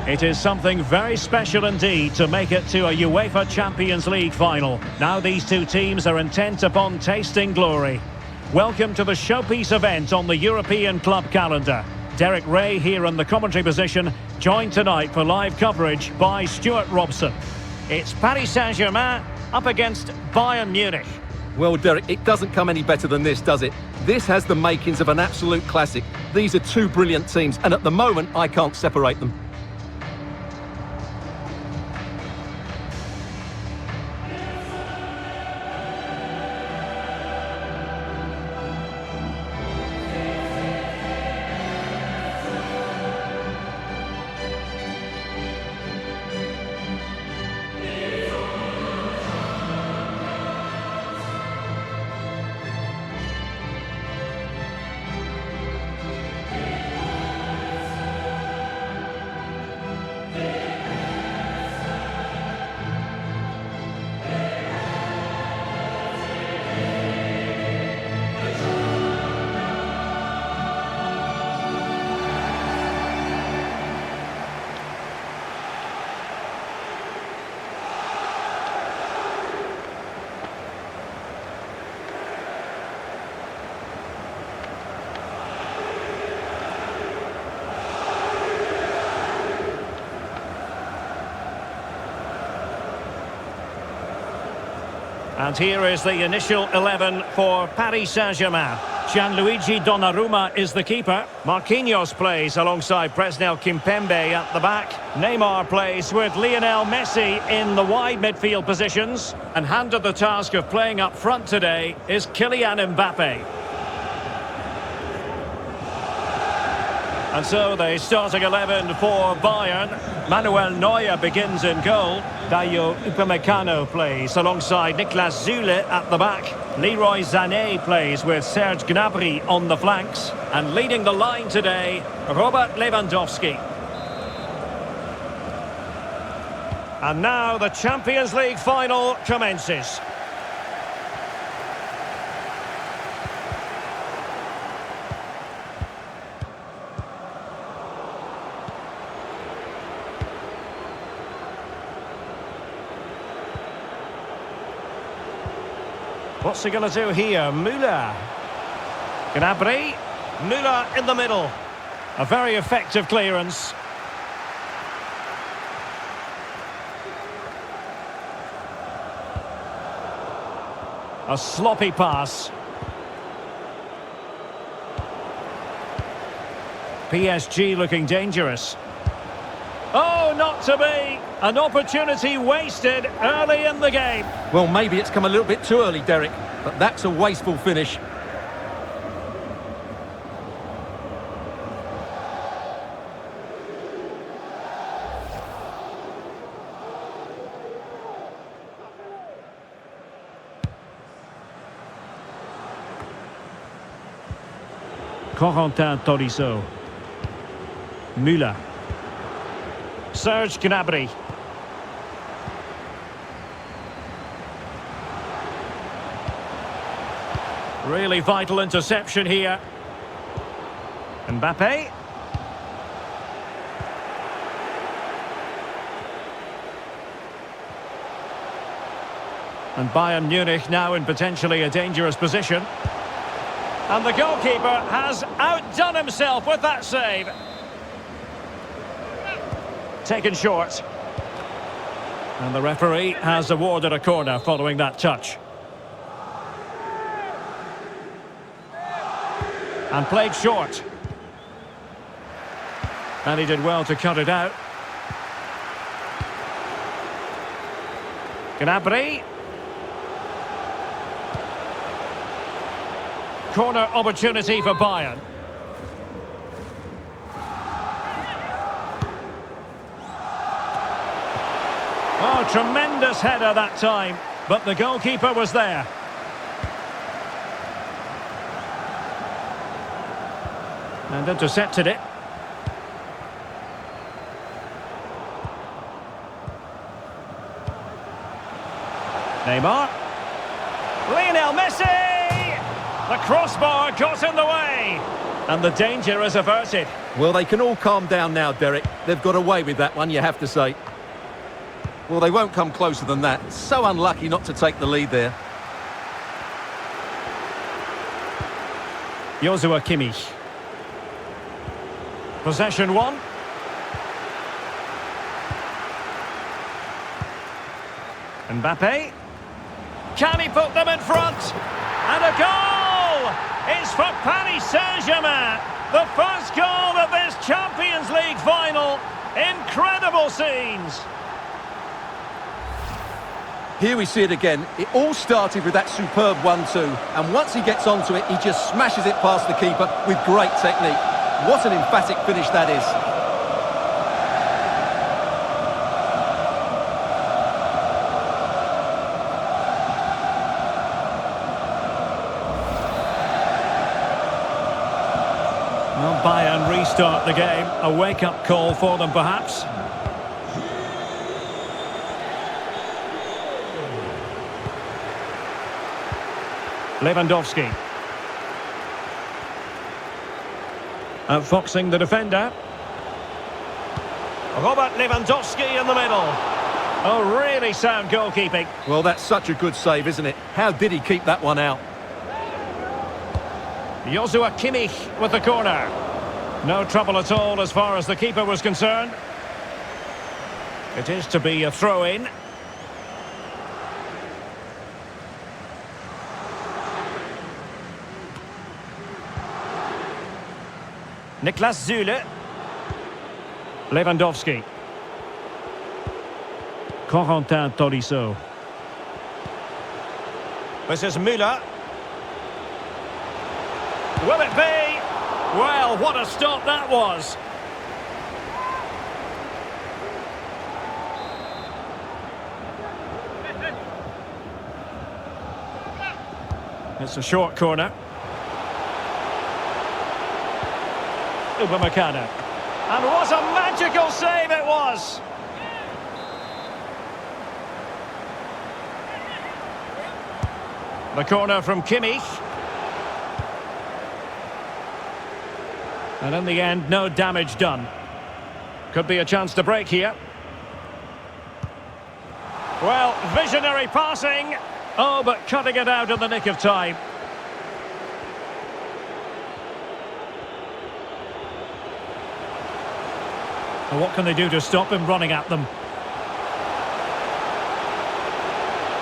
It is something very special indeed to make it to a UEFA Champions League final. Now these two teams are intent upon tasting glory. Welcome to the showpiece event on the European club calendar. Derek Ray here in the commentary position, joined tonight for live coverage by Stuart Robson. It's Paris Saint-Germain up against Bayern Munich. Well, Derek, it doesn't come any better than this, does it? This has the makings of an absolute classic. These are two brilliant teams, and at the moment, I can't separate them. And here is the initial 11 for Paris Saint-Germain. Gianluigi Donnarumma is the keeper. Marquinhos plays alongside Presnel Kimpembe at the back. Neymar plays with Lionel Messi in the wide midfield positions. And handed the task of playing up front today is Kylian Mbappé. And so the starting 11 for Bayern. Manuel Neuer begins in goal. Dayo Upamecano plays alongside Niklas Süle at the back. Leroy Sané plays with Serge Gnabry on the flanks. And leading the line today, Robert Lewandowski. And now the Champions League final commences. What's he going to do here? Müller. Gnabry. Müller in the middle. A very effective clearance. A sloppy pass. PSG looking dangerous. Oh, not to be! An opportunity wasted early in the game. Well, maybe it's come a little bit too early, Derek, but that's a wasteful finish. Corentin Tolisso. Müller. Serge Gnabry. Really vital interception here. Mbappé. And Bayern Munich now in potentially a dangerous position. And the goalkeeper has outdone himself with that save. Taken short. And the referee has awarded a corner following that touch. And played short. And he did well to cut it out. Gnabry. Corner opportunity for Bayern. Oh, tremendous header that time, but the goalkeeper was there. And intercepted it. Neymar. Lionel Messi! The crossbar got in the way. And the danger is averted. Well, they can all calm down now, Derek. They've got away with that one, you have to say. Well, they won't come closer than that. So unlucky not to take the lead there. Joshua Kimmich. Possession one. Mbappé. Can he put them in front? And a goal! It's for Paris Saint-Germain. The first goal of this Champions League final. Incredible scenes. Here we see it again. It all started with that superb 1-2. And once he gets onto it, he just smashes it past the keeper with great technique. What an emphatic finish that is. Well, Bayern restart the game. A wake-up call for them, perhaps. Lewandowski. Outfoxing the defender. Robert Lewandowski in the middle. Oh, really sound goalkeeping. Well, that's such a good save, isn't it? How did he keep that one out? Joshua Kimmich with the corner. No trouble at all as far as the keeper was concerned. It is to be a throw-in. Niklas Süle. Lewandowski. Corentin Tolisso. This is Müller. Will it be? Well, what a stop that was. It's a short corner. Upamecano. And what a magical save it was! The corner from Kimmich. And in the end, no damage done. Could be a chance to break here. Well, visionary passing. Oh, but cutting it out in the nick of time. Well, what can they do to stop him running at them?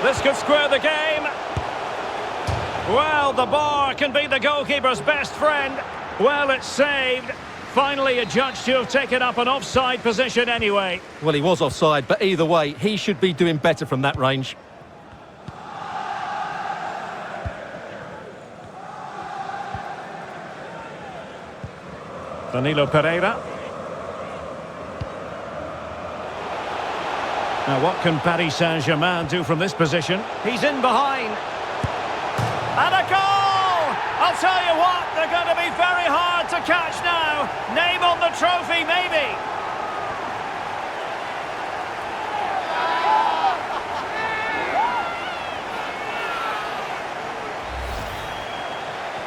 This could square the game. Well, the bar can be the goalkeeper's best friend. Well, it's saved. Finally adjudged to have taken up an offside position anyway. Well, he was offside, but either way, he should be doing better from that range. Danilo Pereira. Now, what can Paris Saint-Germain do from this position? He's in behind. And a goal! I'll tell you what, they're going to be very hard to catch now. Name on the trophy, maybe.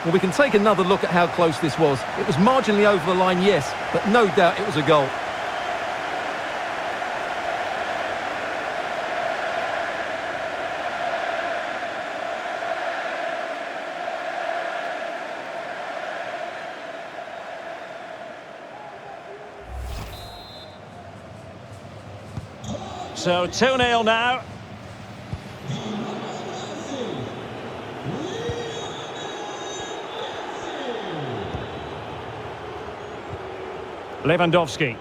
Well, we can take another look at how close this was. It was marginally over the line, yes, but no doubt it was a goal. So 2-0 now. Lewandowski.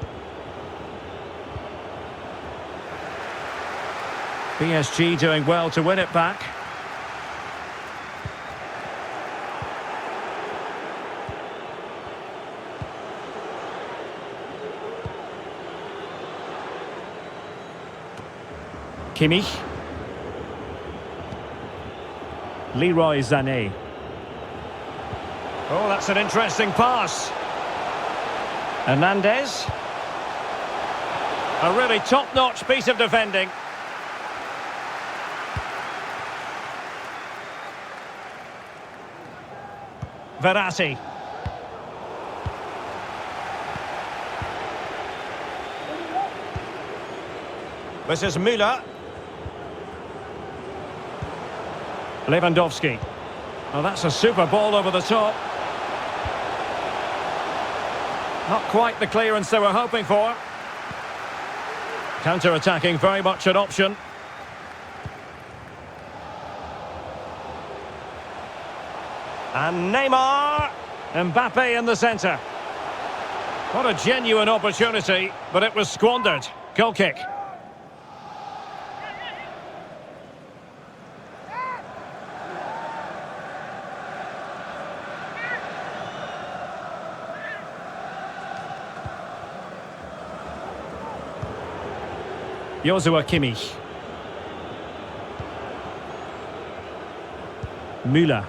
PSG doing well to win it back. Kimmich. Leroy Sané. Oh, that's an interesting pass. Hernandez. A really top-notch piece of defending. Verratti. This is Müller. Lewandowski. Well, that's a super ball over the top. Not quite the clearance they were hoping for. Counter-attacking, very much an option. And Neymar. Mbappé in the centre. What a genuine opportunity, but it was squandered. Goal kick. Joshua Kimmich. Müller.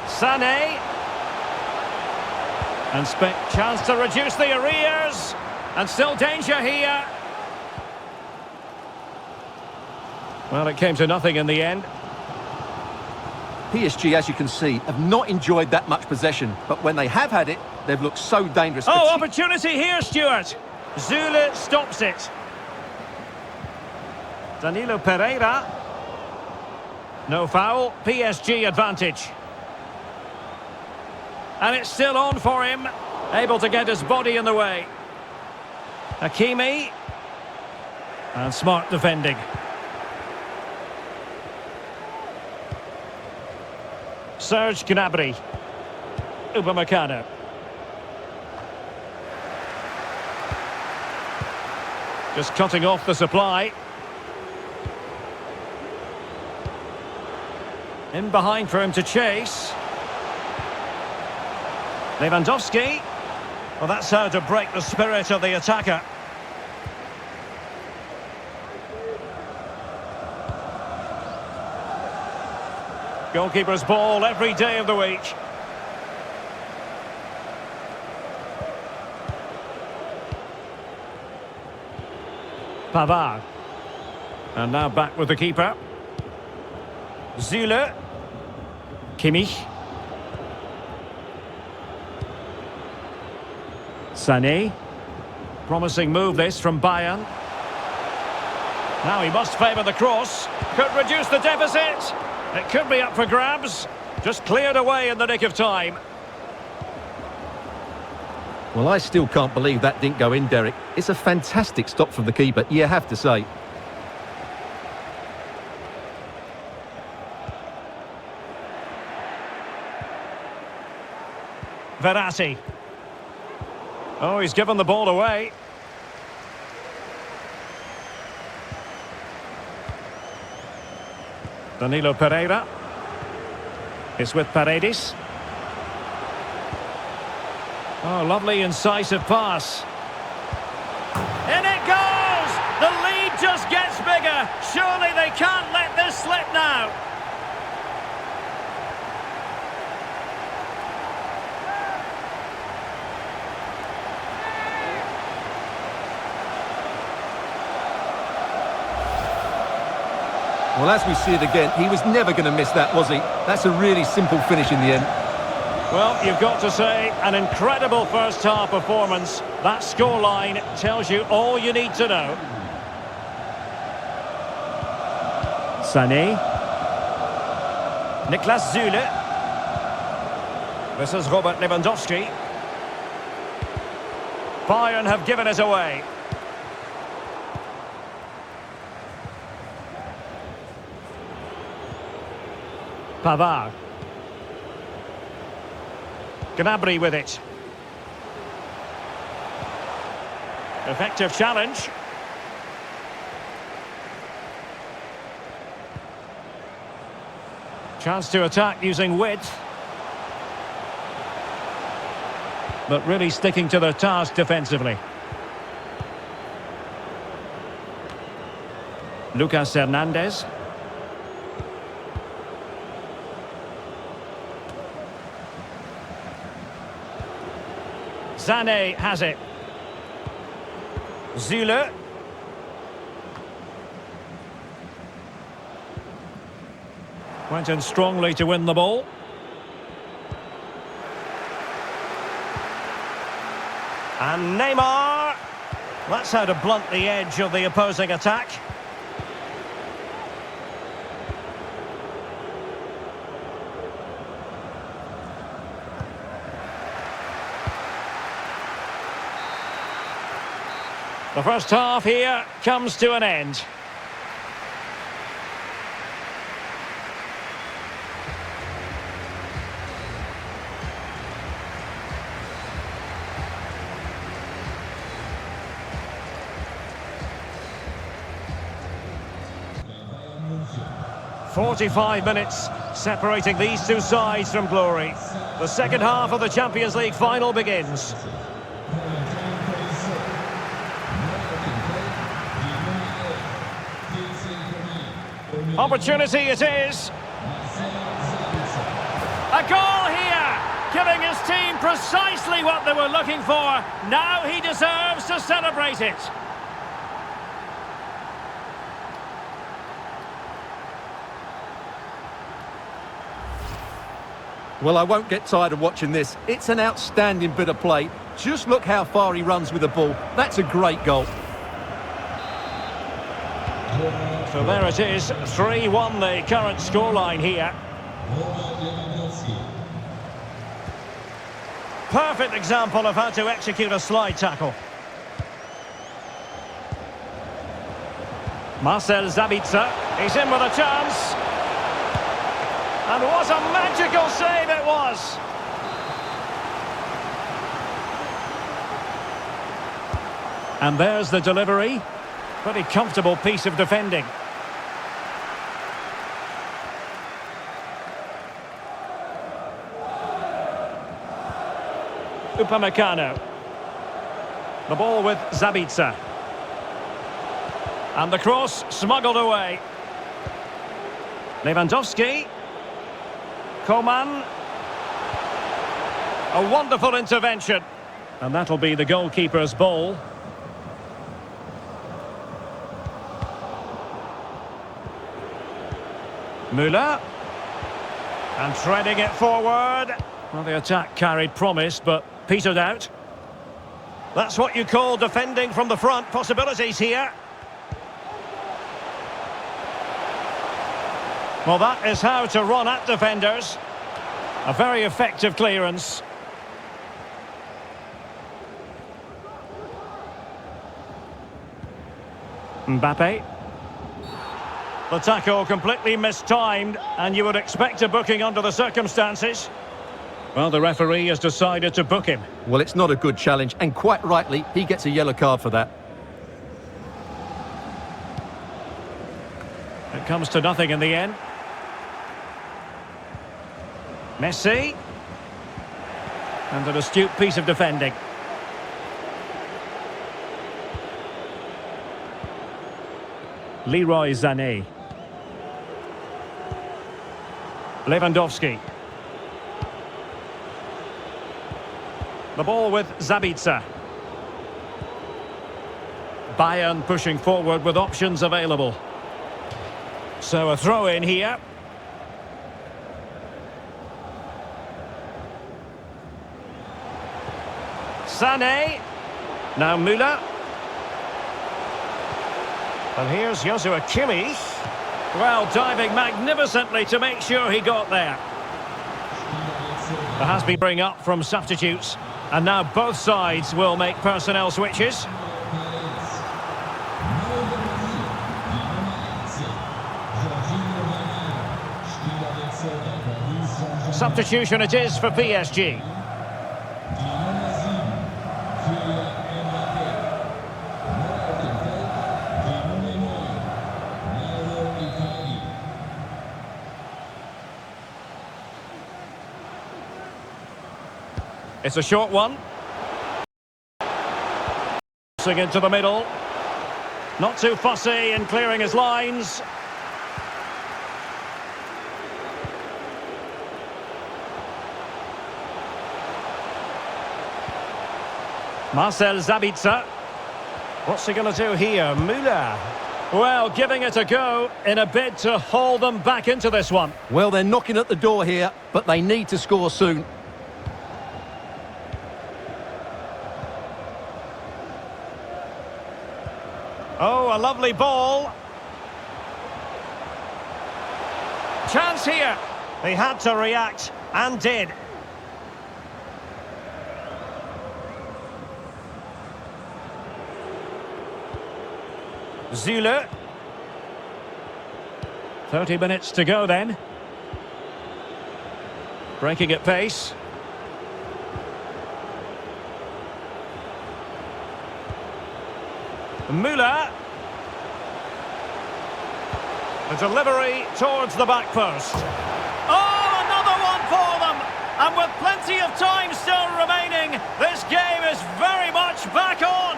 Sané. And chance to reduce the arrears. And still danger here. Well, it came to nothing in the end. PSG, as you can see, have not enjoyed that much possession. But when they have had it, they've looked so dangerous. Oh, opportunity here, Stuart. Zule stops it. Danilo Pereira. No foul. PSG advantage. And it's still on for him. Able to get his body in the way. Hakimi. And smart defending. Serge Gnabry. Upamecano. Just cutting off the supply. In behind for him to chase. Lewandowski. Well, that's how to break the spirit of the attacker. Goalkeeper's ball every day of the week. Pavard. And now back with the keeper. Zule. Kimmich. Sané. Promising move this from Bayern. Now he must favour the cross. Could reduce the deficit. It could be up for grabs. Just cleared away in the nick of time. Well, I still can't believe that didn't go in, Derek. It's a fantastic stop from the keeper, you have to say. Verratti. Oh, he's given the ball away. Danilo Pereira. It's with Paredes. Oh, lovely incisive pass. In it goes! The lead just gets bigger. Surely they can't let this slip now. Well, as we see it again, he was never going to miss that, was he? That's a really simple finish in the end. Well, you've got to say, an incredible first-half performance. That scoreline tells you all you need to know. Sané. Niklas Zule. This is Robert Lewandowski. Bayern have given it away. Pavard. Gnabry with it. Effective challenge. Chance to attack using width. But really sticking to their task defensively. Lucas Hernandez. Sané has it. Zule. Went in strongly to win the ball. And Neymar. That's how to blunt the edge of the opposing attack. The first half here comes to an end. "45 minutes separating these two sides from glory. The second half of the Champions League final begins. Opportunity it is. A goal here, giving his team precisely what they were looking for. Now he deserves to celebrate it. Well, I won't get tired of watching this. It's an outstanding bit of play. Just look how far he runs with the ball. That's a great goal. So there it is, 3-1 the current scoreline here. Perfect example of how to execute a slide tackle. Marcel Sabitzer, he's in with a chance. And what a magical save it was! And there's the delivery. Pretty comfortable piece of defending. Upamecano. The ball with Sabitzer. And the cross smuggled away. Lewandowski. Coman. A wonderful intervention. And that'll be the goalkeeper's ball. Müller. And treading it forward. Well, the attack carried promise, but petered out. That's what you call defending from the front. Possibilities here. Well, that is how to run at defenders. A very effective clearance. Mbappé. The tackle completely mistimed, and you would expect a booking under the circumstances. Well, the referee has decided to book him. Well, it's not a good challenge, and quite rightly, he gets a yellow card for that. It comes to nothing in the end. Messi. And an astute piece of defending. Leroy Sané. Lewandowski. The ball with Sabitzer. Bayern pushing forward with options available. So a throw in here. Sané. Now Müller. And here's Joshua Kimmich. Well, diving magnificently to make sure he got there. There has been bring up from substitutes. And now both sides will make personnel switches. Substitution it is for PSG. It's a short one. Passing into the middle. Not too fussy in clearing his lines. Marcel Sabitzer. What's he going to do here? Müller. Well, giving it a go in a bid to haul them back into this one. Well, they're knocking at the door here, but they need to score soon. Oh, a lovely ball. Chance here. He had to react, and did. Zule. 30 minutes to go then. Breaking at pace. Müller. The delivery towards the back post. Oh, another one for them! And with plenty of time still remaining, this game is very much back on!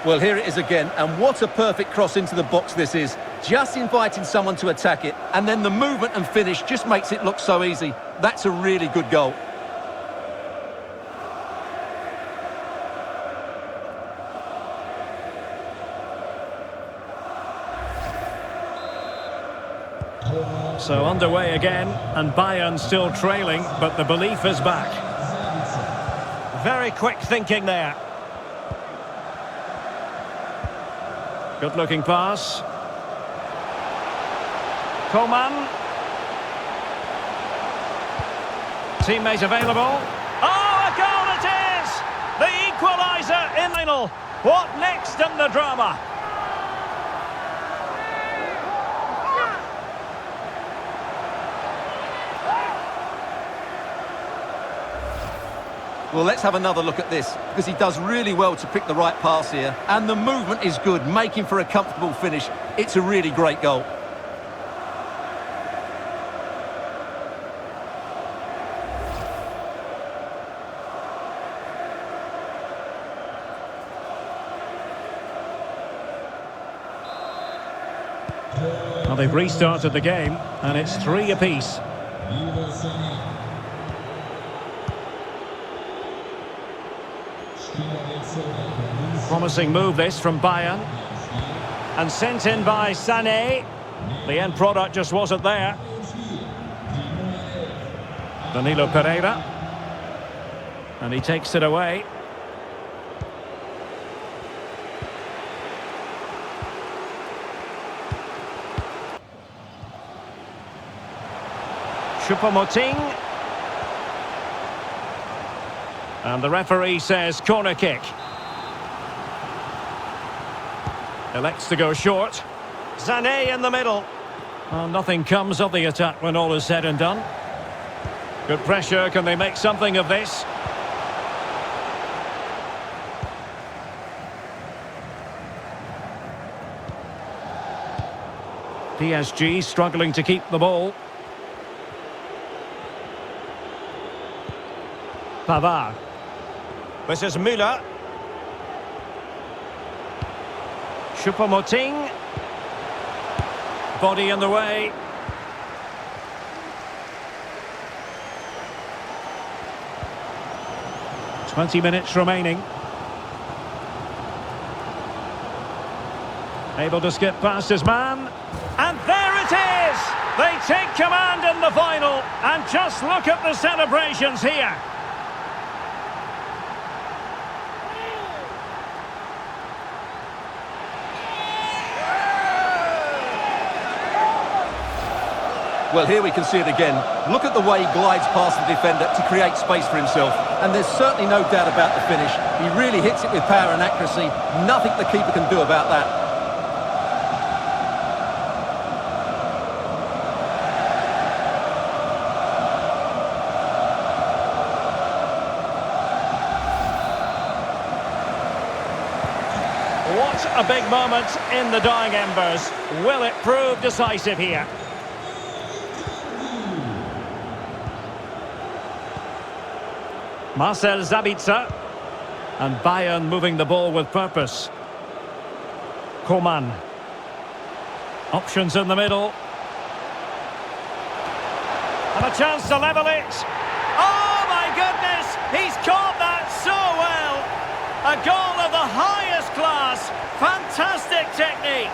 Well, here it is again, and what a perfect cross into the box this is. Just inviting someone to attack it, and then the movement and finish just makes it look so easy. That's a really good goal. So underway again, and Bayern still trailing, but the belief is back. Very quick thinking there. Good-looking pass. Coman. Teammate available. Oh, a goal it is! The equaliser in the final. What next in the drama? Well, let's have another look at this, because he does really well to pick the right pass here, and the movement is good, making for a comfortable finish. It's a really great goal. Well, they've restarted the game, and it's 3 apiece. Promising move this from Bayern. And sent in by Sané. The end product just wasn't there. Danilo Pereira. And he takes it away. Choupo-Moting. And the referee says corner kick. Elects to go short. Sané in the middle. Well, nothing comes of the attack when all is said and done. Good pressure. Can they make something of this? PSG struggling to keep the ball. Pavard. This is Müller. Choupo-Moting. Body in the way. "20 minutes remaining. Able to skip past his man. And there it is! They take command in the final. And just look at the celebrations here. Well, here we can see it again. Look at the way he glides past the defender to create space for himself. And there's certainly no doubt about the finish. He really hits it with power and accuracy. Nothing the keeper can do about that. What a big moment in the dying embers. Will it prove decisive here? Marcel Sabitzer. And Bayern moving the ball with purpose. Coman. Options in the middle. And a chance to level it. Oh my goodness! He's caught that so well! A goal of the highest class. Fantastic technique. .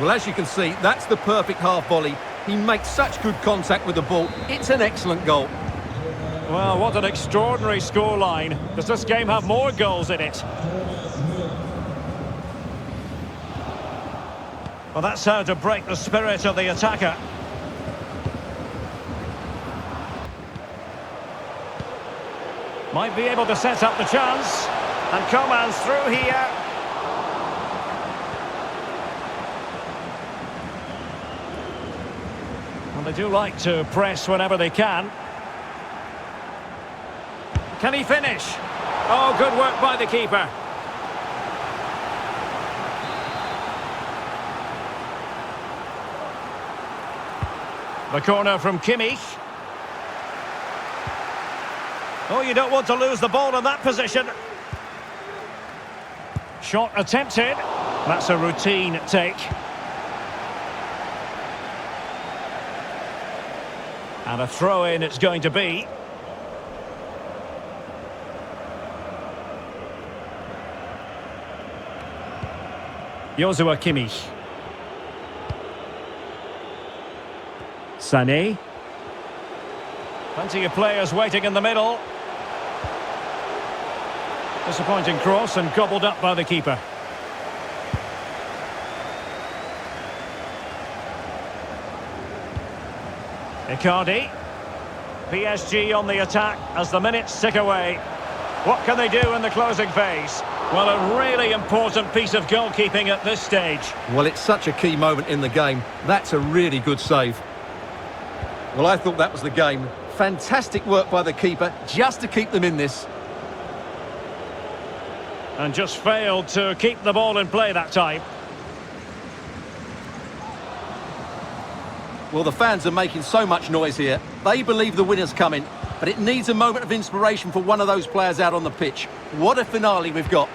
Well, as you can see, that's the perfect half volley. He makes such good contact with the ball. It's an excellent goal. Well, what an extraordinary scoreline. Does this game have more goals in it? Well, that's how to break the spirit of the attacker. Might be able to set up the chance. And Coman's through here. Well, they do like to press whenever they can. Can he finish? Oh, good work by the keeper. The corner from Kimmich. Oh, you don't want to lose the ball in that position. Shot attempted. That's a routine take. And a throw-in it's going to be. Joshua Kimmich. Sané. Plenty of players waiting in the middle. Disappointing cross and gobbled up by the keeper. Icardi. PSG on the attack as the minutes tick away. What can they do in the closing phase? Well, a really important piece of goalkeeping at this stage. Well, it's such a key moment in the game. That's a really good save. Well, I thought that was the game. Fantastic work by the keeper just to keep them in this. And just failed to keep the ball in play that time. Well, the fans are making so much noise here. They believe the winner's coming, but it needs a moment of inspiration for one of those players out on the pitch. What a finale we've got.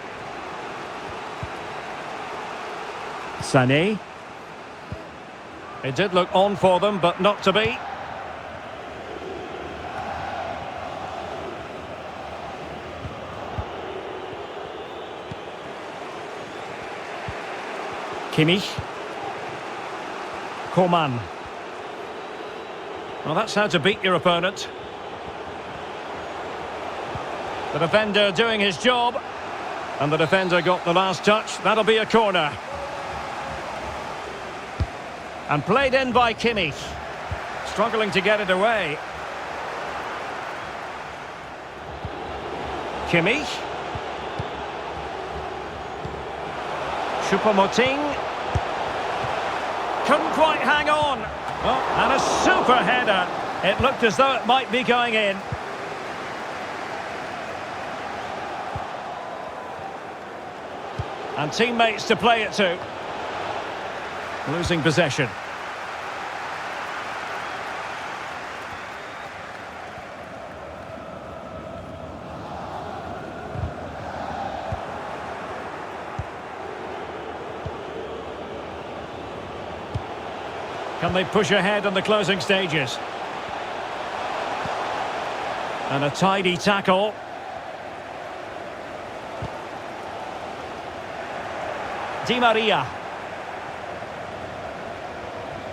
Sané. It did look on for them, but not to be. Kimmich. Coman. Well, that's how to beat your opponent. The defender doing his job. And the defender got the last touch. That'll be a corner. And played in by Kimmich. Struggling to get it away. Kimmich. Choupo-Moting. Couldn't quite hang on. Oh, and a super header. It looked as though it might be going in. And teammates to play it to. Losing possession. Can they push ahead in the closing stages? And a tidy tackle. Di Maria.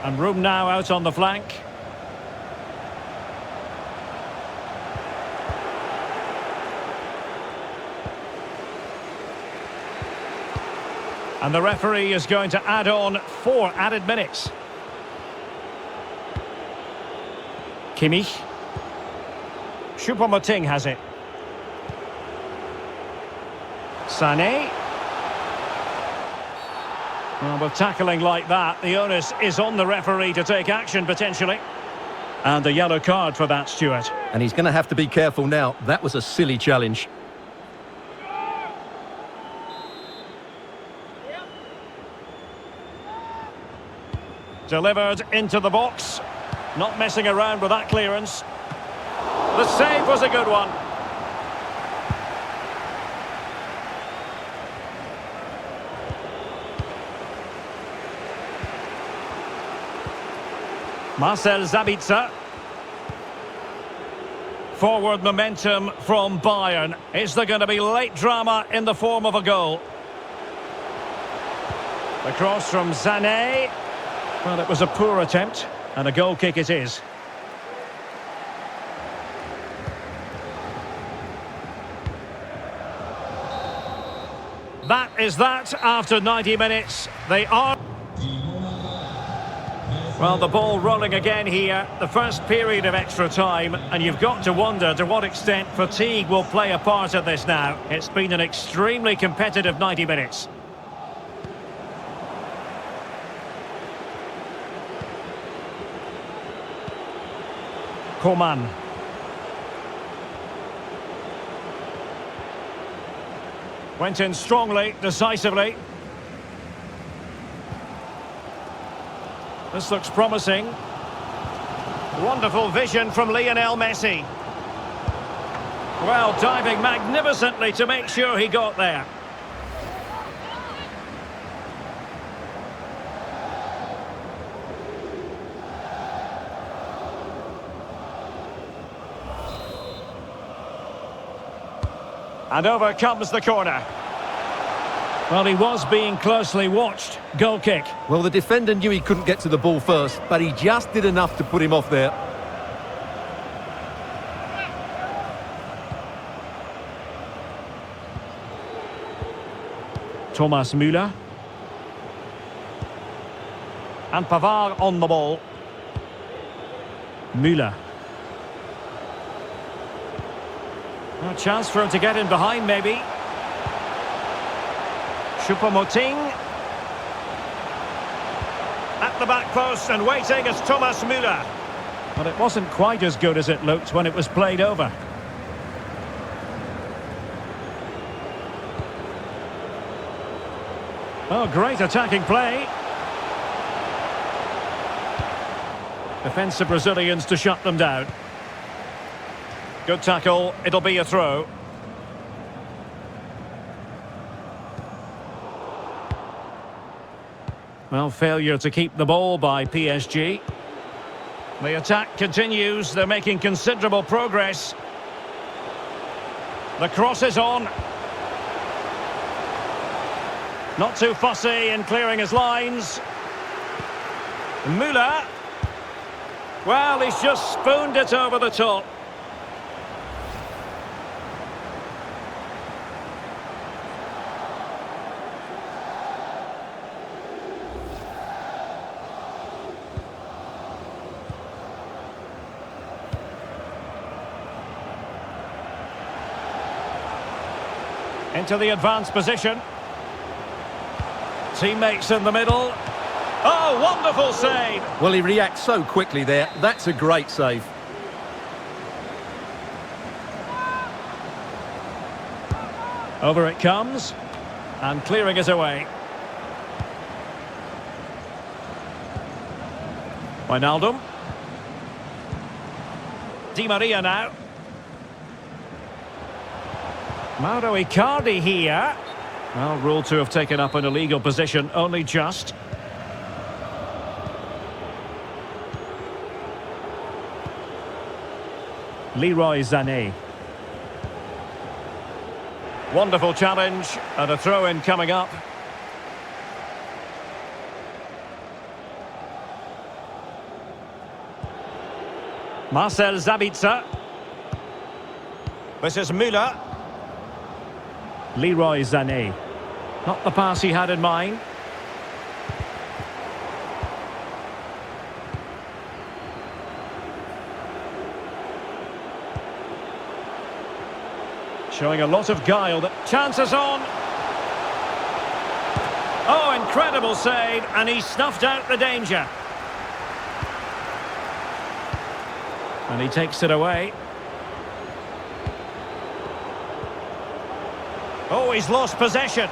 And room now out on the flank. And the referee is going to add on 4 added minutes. Kimmich. Choupo-Moting has it. Sané. Well, with tackling like that, the onus is on the referee to take action, potentially. And a yellow card for that, Stuart. And he's going to have to be careful now. That was a silly challenge. Delivered into the box. Not messing around with that clearance. The save was a good one. Marcel Sabitzer. Forward momentum from Bayern. Is there going to be late drama in the form of a goal? The cross from Sané. Well, it was a poor attempt, and a goal kick it is. That is that after 90 minutes. They are... Well, the ball rolling again here. The first period of extra time, and you've got to wonder to what extent fatigue will play a part in this now. It's been an extremely competitive 90 minutes. Coman. Went in strongly, decisively. This looks promising. Wonderful vision from Lionel Messi. Well, diving magnificently to make sure he got there. And over comes the corner. Well, he was being closely watched. Goal kick. Well, the defender knew he couldn't get to the ball first, but he just did enough to put him off there. Thomas Müller. And Pavard on the ball. Müller. A chance for him to get in behind, maybe. Choupo-Moting. At the back post and waiting is Thomas Müller. But it wasn't quite as good as it looked when it was played over. Oh, great attacking play. Defensive Brazilians to shut them down. Good tackle, it'll be a throw. Well, failure to keep the ball by PSG. The attack continues, they're making considerable progress. The cross is on. Not too fussy in clearing his lines. Müller. Well, he's just spooned it over the top. Into the advanced position. Teammates in the middle. Oh, wonderful save! Well, he reacts so quickly there. That's a great save. Over it comes. And clearing it away. Wijnaldum. Di Maria now. Mauro Icardi here. Well, ruled to have taken up an illegal position, only just. Leroy Sané. Wonderful challenge, and a throw-in coming up. Marcel Sabitzer. This is Müller. Leroy Sané. Not the pass he had in mind. Showing a lot of guile. Chances on. Oh, incredible save, and he snuffed out the danger. And he takes it away. Oh, he's lost possession.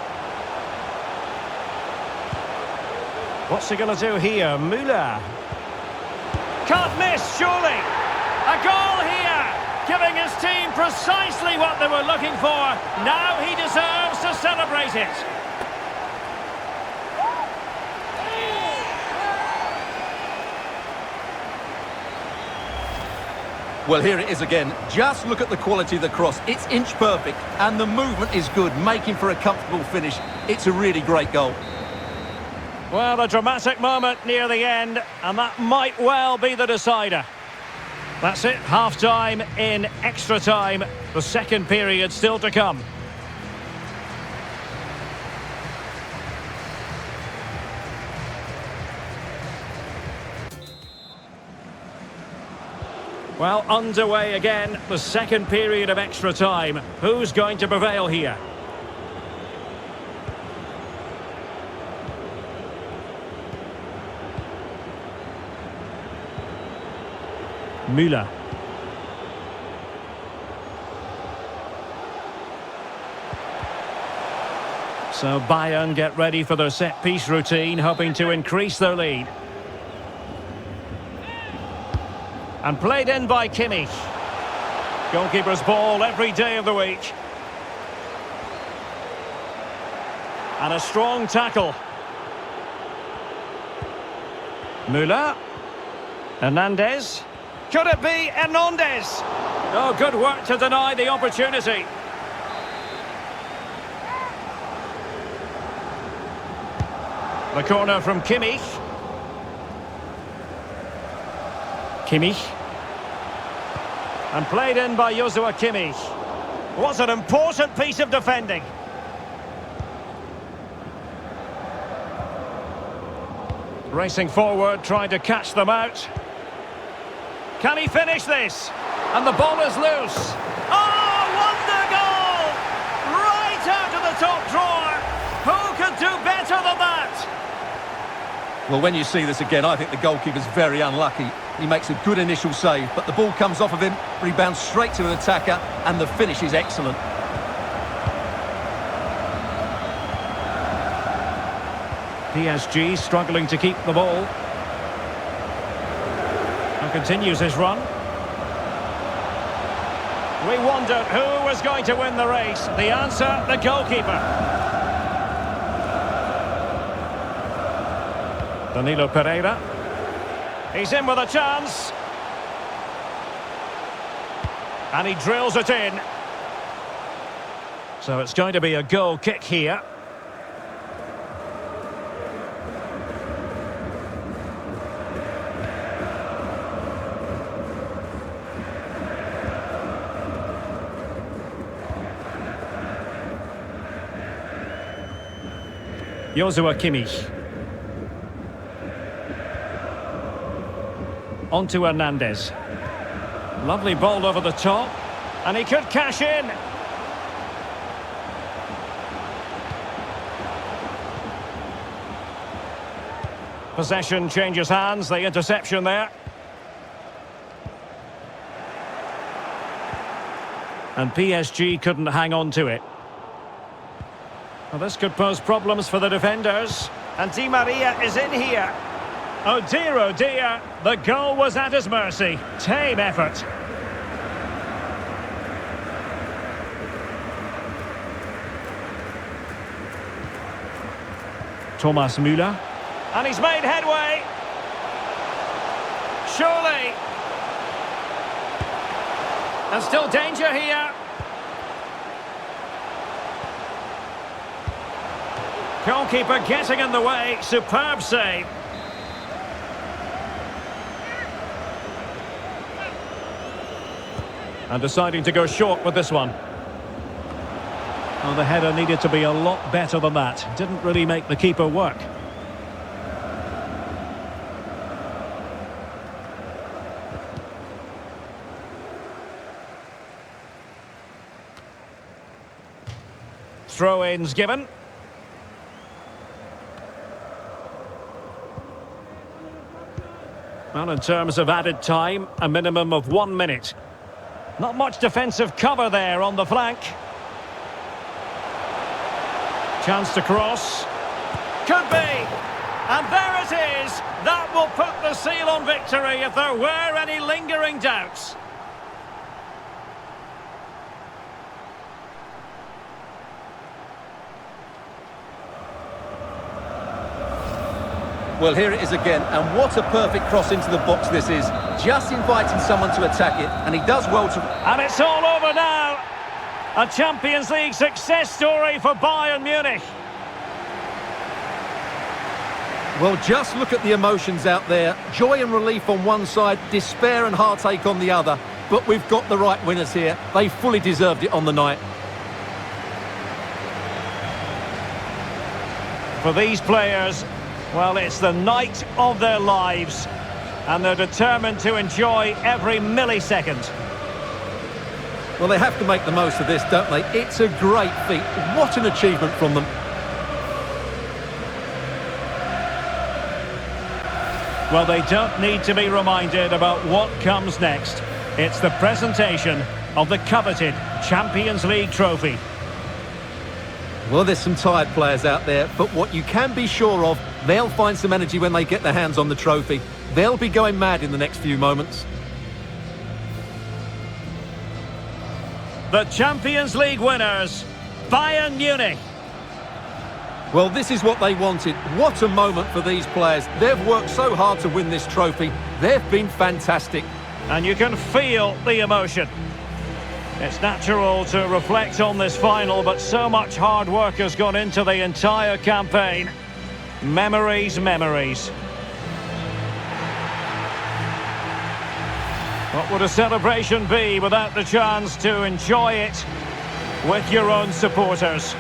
What's he going to do here? Müller. Can't miss, surely. A goal here, giving his team precisely what they were looking for. Now he deserves to celebrate it. Well, here it is again. Just look at the quality of the cross. It's inch perfect, and the movement is good, making for a comfortable finish. It's a really great goal. Well, a dramatic moment near the end, and that might well be the decider. That's it, half-time in extra time. The second period still to come. Well, underway again, the second period of extra time. Who's going to prevail here? Müller. So Bayern get ready for their set-piece routine, hoping to increase their lead. And played in by Kimmich. Goalkeeper's ball every day of the week. And a strong tackle. Müller. Hernandez. Could it be Hernandez? Oh, good work to deny the opportunity. The corner from Kimmich. Kimmich. And played in by Joshua Kimmich. What an important piece of defending. Racing forward, trying to catch them out. Can he finish this? And the ball is loose. Oh, wonder goal! Right out of the top drawer. Who could do better than that? Well, when you see this again, I think the goalkeeper's very unlucky. He makes a good initial save, but the ball comes off of him, rebounds straight to an attacker, and the finish is excellent. PSG struggling to keep the ball. And continues his run. We wondered who was going to win the race. The answer, the goalkeeper. Danilo Pereira. He's in with a chance. And he drills it in. So it's going to be a goal kick here. Joshua Kimmich. On to Hernandez. Lovely ball over the top. And he could cash in. Possession changes hands. The interception there. And PSG couldn't hang on to it. Well, this could pose problems for the defenders. And Di Maria is in here. Oh dear, the goal was at his mercy. Tame effort. Thomas Müller. And he's made headway. Surely. And still danger here. Goalkeeper getting in the way. Superb save. And deciding to go short with this one. Well, the header needed to be a lot better than that. Didn't really make the keeper work. Throw-ins given. Well, in terms of added time, a minimum of 1 minute. Not much defensive cover there on the flank. Chance to cross. Could be. And there it is. That will put the seal on victory if there were any lingering doubts. Well, here it is again, and what a perfect cross into the box this is. Just inviting someone to attack it, and he does well to... And it's all over now. A Champions League success story for Bayern Munich. Well, just look at the emotions out there. Joy and relief on one side, despair and heartache on the other. But we've got the right winners here. They fully deserved it on the night. For these players, well, it's the night of their lives, and they're determined to enjoy every millisecond. Well, they have to make the most of this, don't they? It's a great feat. What an achievement from them. Well, they don't need to be reminded about what comes next. It's the presentation of the coveted Champions League trophy. Well, there's some tired players out there, but what you can be sure of, they'll find some energy when they get their hands on the trophy. They'll be going mad in the next few moments. The Champions League winners, Bayern Munich. Well, this is what they wanted. What a moment for these players. They've worked so hard to win this trophy. They've been fantastic. And you can feel the emotion. It's natural to reflect on this final, but so much hard work has gone into the entire campaign. Memories, memories. What would a celebration be without the chance to enjoy it with your own supporters?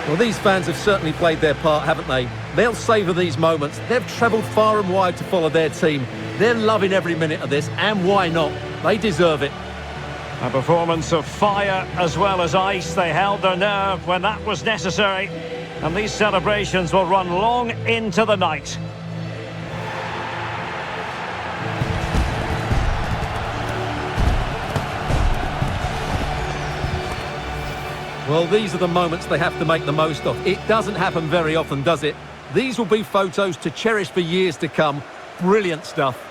Well, these fans have certainly played their part, haven't they? They'll savour these moments. They've travelled far and wide to follow their team. They're loving every minute of this, and why not? They deserve it. A performance of fire as well as ice. They held their nerve when that was necessary. And these celebrations will run long into the night. Well, these are the moments they have to make the most of. It doesn't happen very often, does it? These will be photos to cherish for years to come. Brilliant stuff.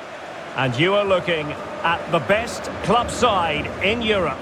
And you are looking at the best club side in Europe.